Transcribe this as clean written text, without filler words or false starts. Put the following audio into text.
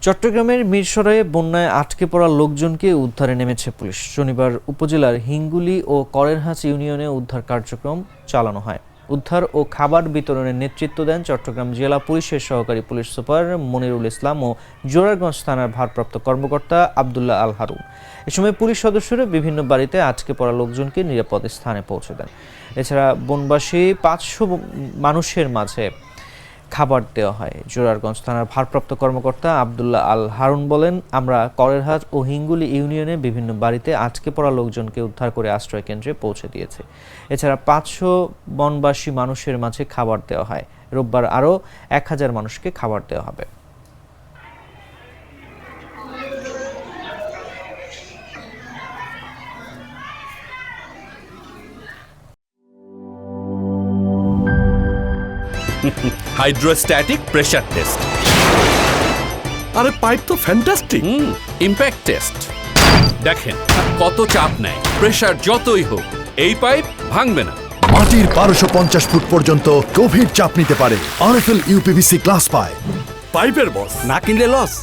চট্টগ্রামের মিরসরাইয়ে বন্যায় আটকে পড়া লোকজনকে উদ্ধারে নেমেছে পুলিশ। শনিবার উপজেলার হিঙ্গুলি ও করেরহাঁস ইউনিয়নে উদ্ধার কার্যক্রম চালানো হয়। উদ্ধার ও খাবার বিতরণের নেতৃত্ব দেন চট্টগ্রাম জেলা পুলিশের সহকারী পুলিশ সুপার মনিরুল ইসলাম ও জোরারগঞ্জ থানার ভারপ্রাপ্ত কর্মকর্তা আবদুল্লাহ আল হারুন। এ সময় পুলিশ সদস্যরা বিভিন্ন বাড়িতে আটকে পড়া লোকজনকে নিরাপদ স্থানে পৌঁছে দেন। এছাড়া বনবাসী 500 মানুষের মাঝে খাবার দেওয়া হয়। জোরারগঞ্জ থানার ভারপ্রাপ্ত কর্মকর্তা আবদুল্লাহ আল হারুন বলেন, আমরা করেরহাট ও হিঙ্গুলি ইউনিয়নে বিভিন্ন বাড়িতে আটকে পড়া লোকজনকে উদ্ধার করে আশ্রয় কেন্দ্রে পৌঁছে দিয়েছে। এছাড়া 500 বনবাসী মানুষের মাঝে খাবার দেওয়া হয়। রোববার আরও 1000 মানুষকে খাবার দেওয়া হবে। Hydrostatic pressure test. আরে পাইপ তো ফ্যান্টাস্টিক। Impact test. দেখেন কত চাপ নেয়, প্রেসার যতই হোক এই পাইপ ভাঙবে না। মাটির 1250 ফুট পর্যন্ত গভীর চাপ নিতে পারে আরএফএল ইউপিভিসি গ্লাস পাইপ। পাইপের বস না কিনলে লস।